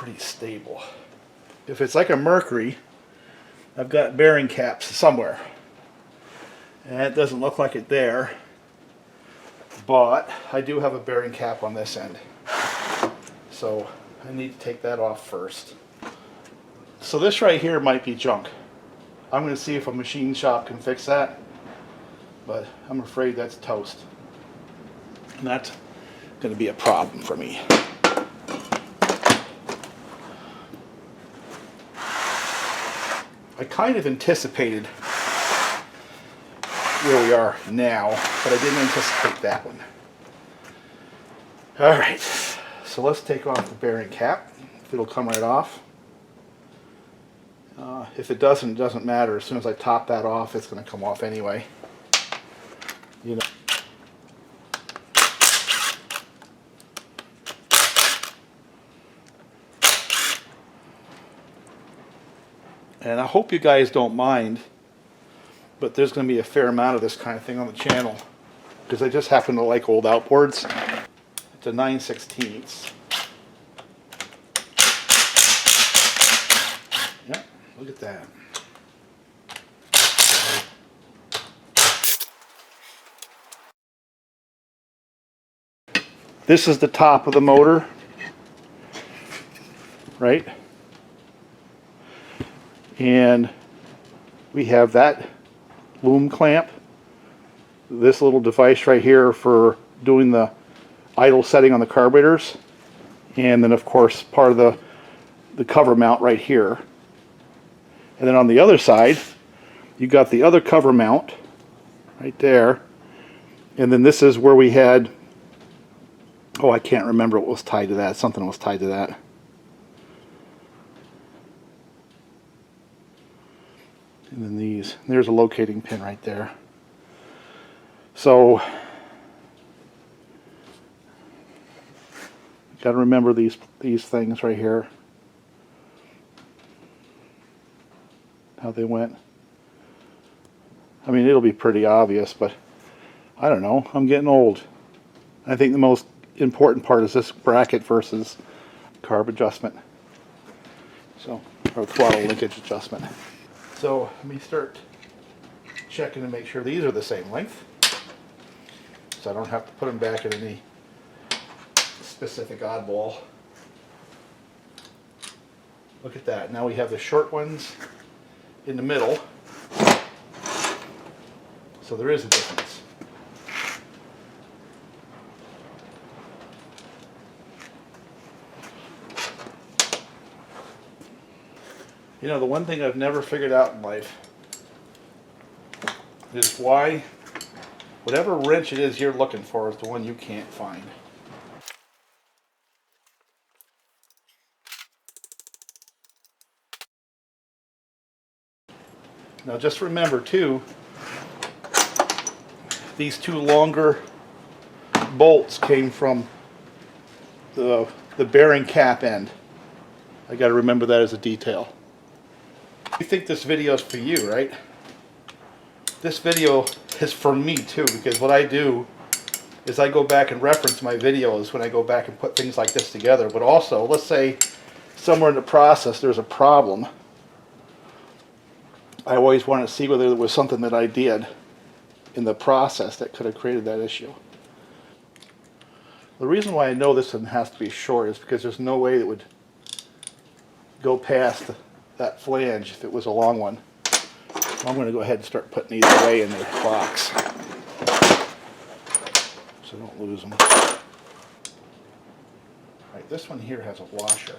pretty stable. If it's like a Mercury, I've got bearing caps somewhere. And it doesn't look like it there. But I do have a bearing cap on this end. So I need to take that off first. So this right here might be junk. I'm going to see if a machine shop can fix that. But I'm afraid that's toast. And that's going to be a problem for me. I kind of anticipated where we are now, but I didn't anticipate that one. Alright, so let's take off the bearing cap. It'll come right off. If it doesn't, it doesn't matter. As soon as I top that off, it's going to come off anyway. You know. And I hope you guys don't mind, but there's going to be a fair amount of this kind of thing on the channel because I just happen to like old outboards. It's a 9/16. Yeah, look at that. This is the top of the motor, right? And we have that loom clamp, this little device right here for doing the idle setting on the carburetors, and then of course part of the cover mount right here. And then on the other side you got the other cover mount right there, and then this is where we had, oh, I can't remember what was tied to that. Something was tied to that. And then these, there's a locating pin right there. So got to remember these things right here, how they went. I mean, it'll be pretty obvious, but I don't know. I'm getting old. I think the most important part is this bracket versus carb adjustment. So, or throttle linkage adjustment. So let me start checking to make sure these are the same length, so I don't have to put them back in any specific oddball. Look at that. Now we have the short ones in the middle, so there is a difference. You know, the one thing I've never figured out in life is why whatever wrench it is you're looking for is the one you can't find. Now just remember too, these two longer bolts came from the bearing cap end. I got to remember that as a detail. You think this video is for you, right? This video is for me too, because what I do is I go back and reference my videos when I go back and put things like this together. But also, let's say somewhere in the process there's a problem. I always want to see whether there was something that I did in the process that could have created that issue. The reason why I know this one has to be short is because there's no way it would go past that flange if it was a long one. So I'm going to go ahead and start putting these away in their box so don't lose them. Right, this one here has a washer.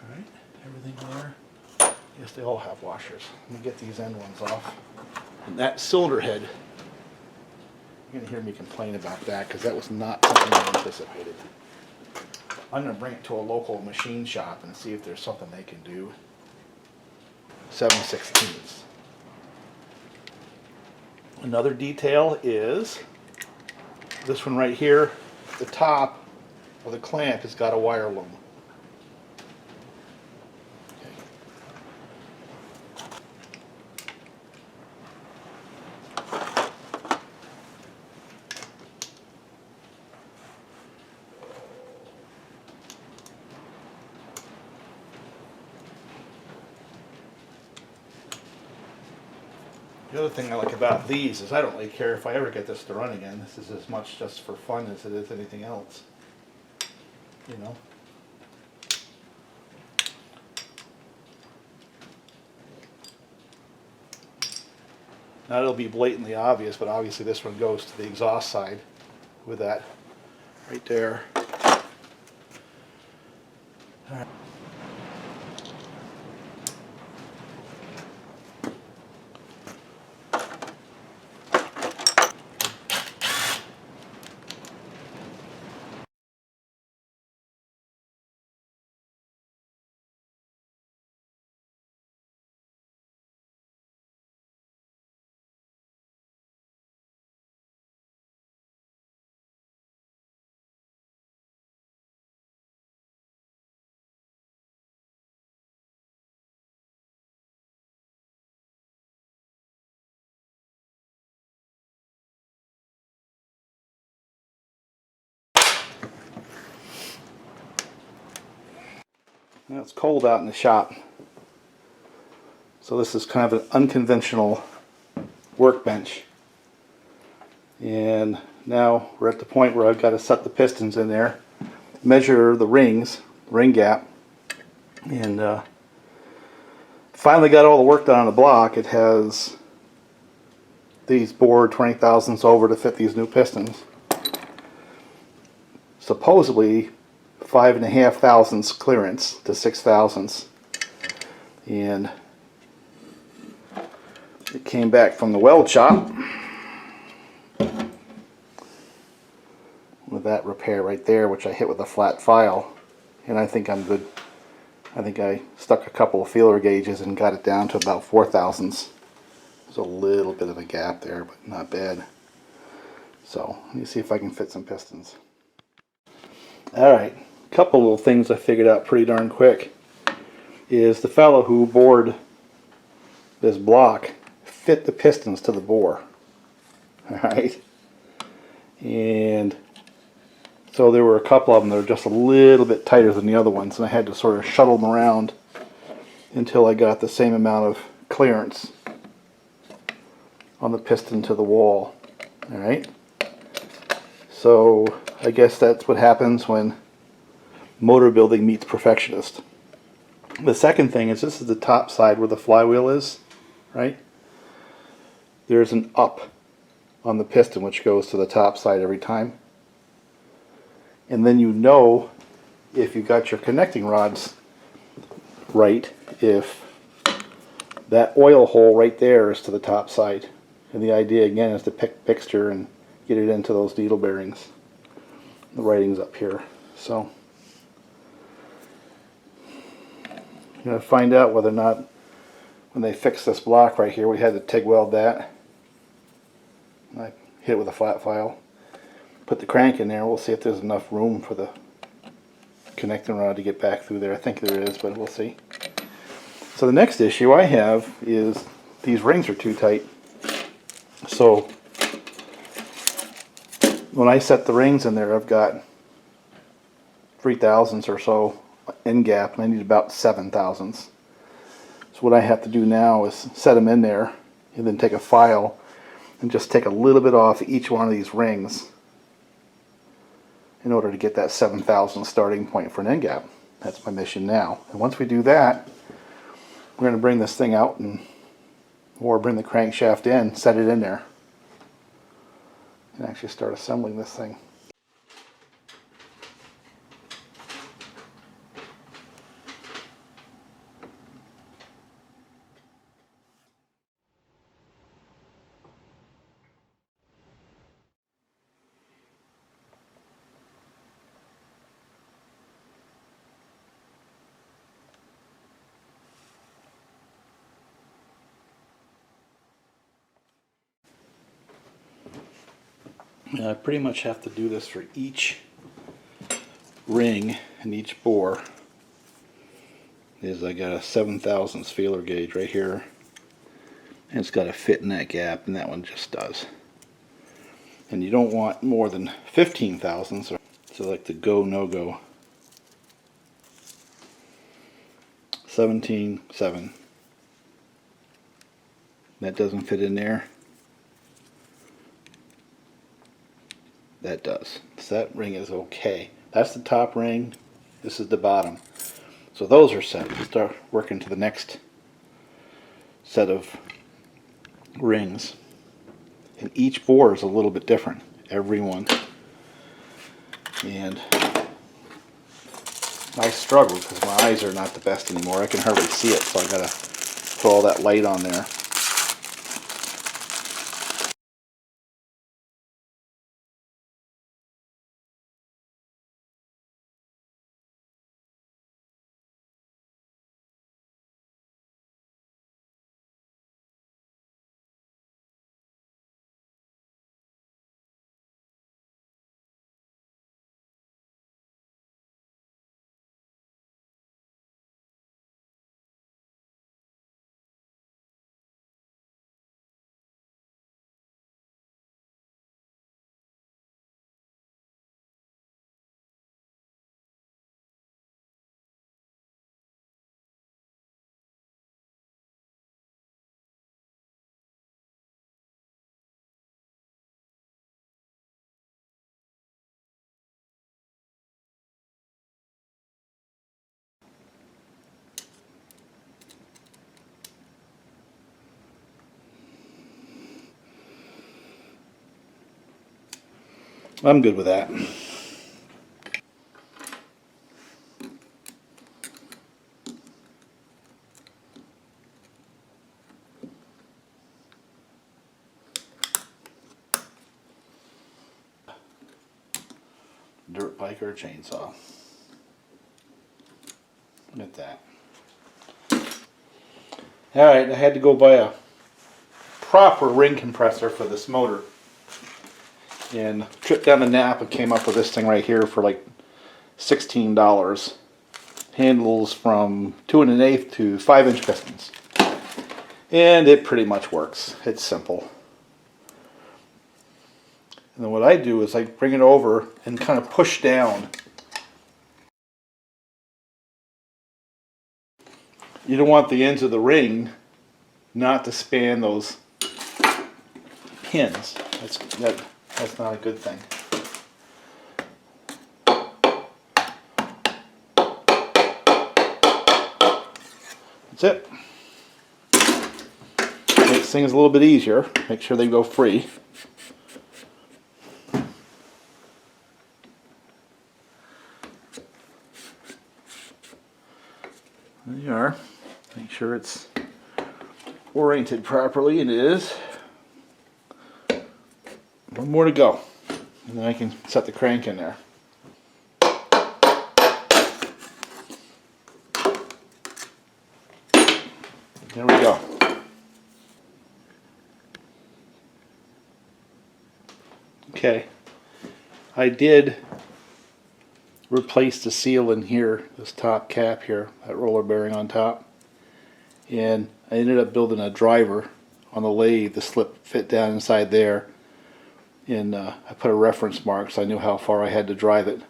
Alright, everything there. Yes, they all have washers. Let me get these end ones off. And that cylinder head, you're going to hear me complain about that because that was not something I anticipated. I'm going to bring it to a local machine shop and see if there's something they can do. 7/16. Another detail is this one right here, the top of the clamp has got a wire loom. The other thing I like about these is I don't really care if I ever get this to run again. This is as much just for fun as it is anything else. You know? Now it'll be blatantly obvious, but obviously this one goes to the exhaust side with that right there. All right. Now it's cold out in the shop, so this is kind of an unconventional workbench. And now we're at the point where I've got to set the pistons in there, measure the rings, ring gap, and finally got all the work done on the block. It has these bored 20 thousandths over to fit these new pistons. Supposedly 5.5 thousandths clearance to 6 thousandths, and it came back from the weld shop with that repair right there, which I hit with a flat file, and I think I'm good. I think I stuck a couple of feeler gauges and got it down to about 4 thousandths. There's a little bit of a gap there, but not bad. So let me see if I can fit some pistons. Alright, a couple little things I figured out pretty darn quick is the fellow who bored this block fit the pistons to the bore. Alright, and so there were a couple of them that were just a little bit tighter than the other ones, and I had to sort of shuttle them around until I got the same amount of clearance on the piston to the wall. Alright, so I guess that's what happens when motor building meets perfectionist. The second thing is, this is the top side where the flywheel is, right? There's an up on the piston which goes to the top side every time. And then you know if you got your connecting rods right, if that oil hole right there is to the top side. And the idea again is to pick fixture and get it into those needle bearings. The writing's up here. So I'm going to find out whether or not when they fix this block right here, we had to TIG weld that. I hit it with a flat file. Put the crank in there. We'll see if there's enough room for the connecting rod to get back through there. I think there is, but we'll see. So the next issue I have is these rings are too tight. So when I set the rings in there, I've got 3 thousandths or so end gap, and I need about 7 thousandths. So what I have to do now is set them in there and then take a file and just take a little bit off each one of these rings in order to get that 7 thousandths starting point for an end gap. That's my mission now. And once we do that, we're going to bring this thing out or bring the crankshaft in, set it in there, and actually start assembling this thing. And I pretty much have to do this for each ring and each bore. I got a 7 thousandths feeler gauge right here, and it's got to fit in that gap, and that one just does. And you don't want more than 15 thousandths, so like the go no go. 17, 7. That doesn't fit in there. That does. So that ring is okay. That's the top ring. This is the bottom. So those are set. We start working to the next set of rings. And each bore is a little bit different. Every one. And I struggle because my eyes are not the best anymore. I can hardly see it, so I gotta put all that light on there. I'm good with that. Dirt bike or a chainsaw. Look at that. Alright, I had to go buy a proper ring compressor for this motor. And tripped down to Napa, came up with this thing right here for like $16. Handles from 2 1/8 to 5-inch pistons. And it pretty much works. It's simple. And then what I do is I bring it over and kind of push down. You don't want the ends of the ring not to span those pins. That's not a good thing. That's it. Makes things a little bit easier. Make sure they go free. There you are. Make sure it's oriented properly, and it is. One more to go, and then I can set the crank in there. There we go. Okay, I did replace the seal in here, this top cap here, that roller bearing on top, and I ended up building a driver on the lathe. The slip fit down inside there, and I put a reference mark so I knew how far I had to drive it.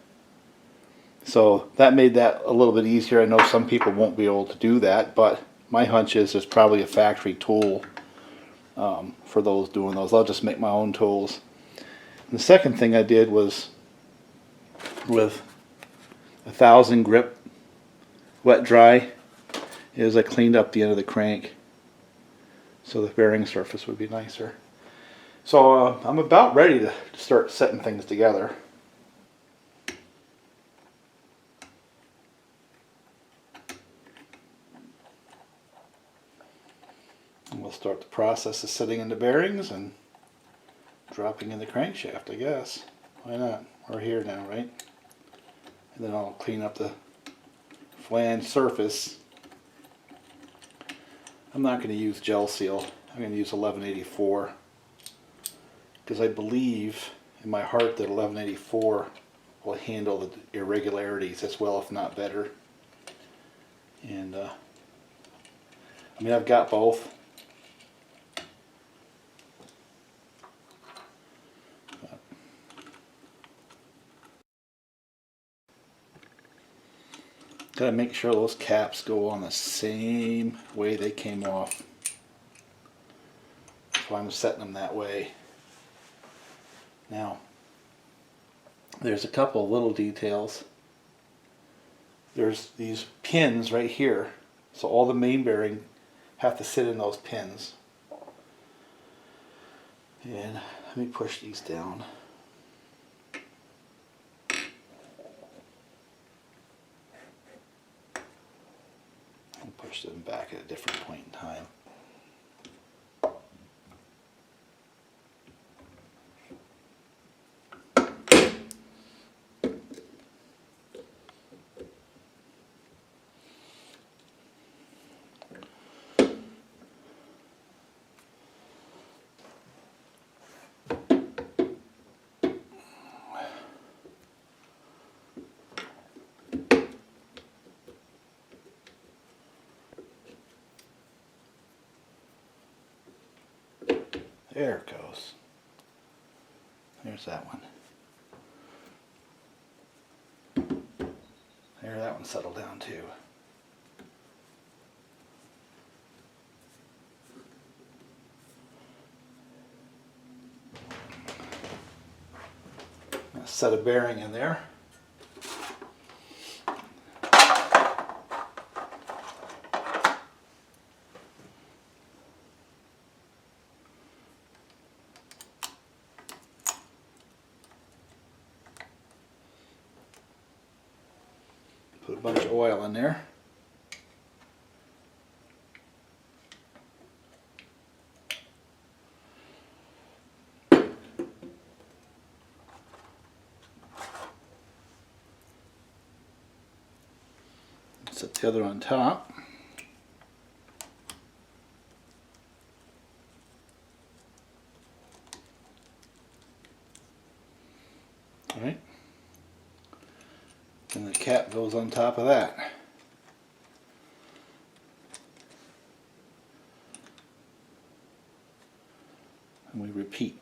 So that made that a little bit easier. I know some people won't be able to do that, but my hunch is there's probably a factory tool for those doing those. I'll just make my own tools. And the second thing I did was with 1000 grip wet dry is I cleaned up the end of the crank so the bearing surface would be nicer. So I'm about ready to start setting things together. And we'll start the process of setting in the bearings and dropping in the crankshaft, I guess. Why not? We're here now, right? And then I'll clean up the flange surface. I'm not going to use gel seal. I'm going to use 1184 because I believe in my heart that 1184 will handle the irregularities as well, if not better. And I mean, I've got both. Gotta make sure those caps go on the same way they came off. why I'm setting them that way. Now, there's a couple little details. There's these pins right here, so all the main bearing have to sit in those pins. And let me push these down. And push them back at a different point in time. There it goes. There's that one. There, that one settled down too. Set a bearing in there. Put a bunch of oil in there. Set the other on top. All right. And the cap goes on top of that. And we repeat.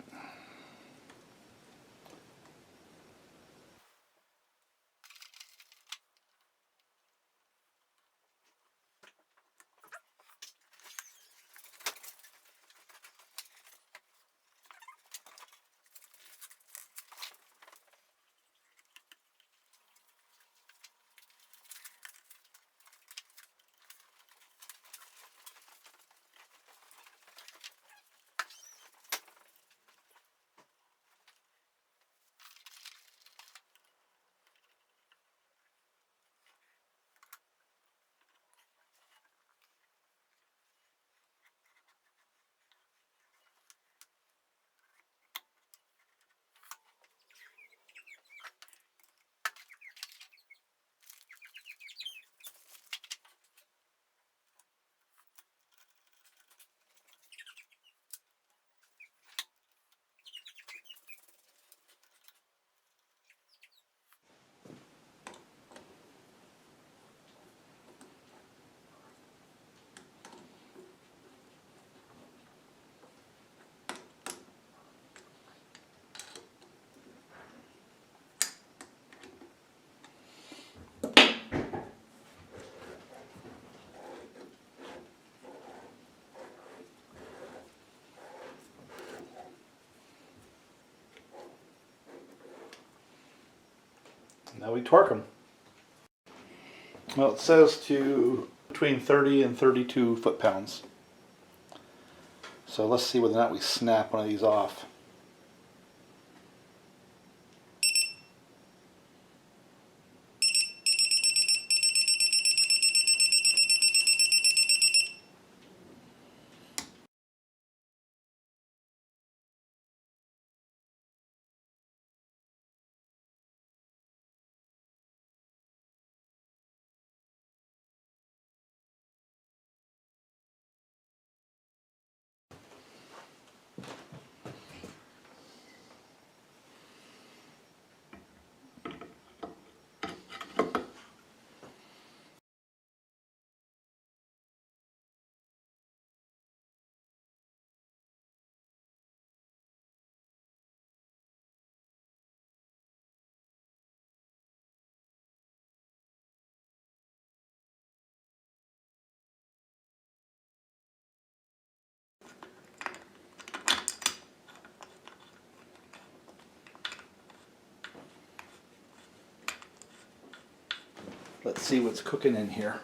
Now we torque them. Well, it says to between 30 and 32 foot-pounds. So let's see whether or not we snap one of these off. Let's see what's cooking in here.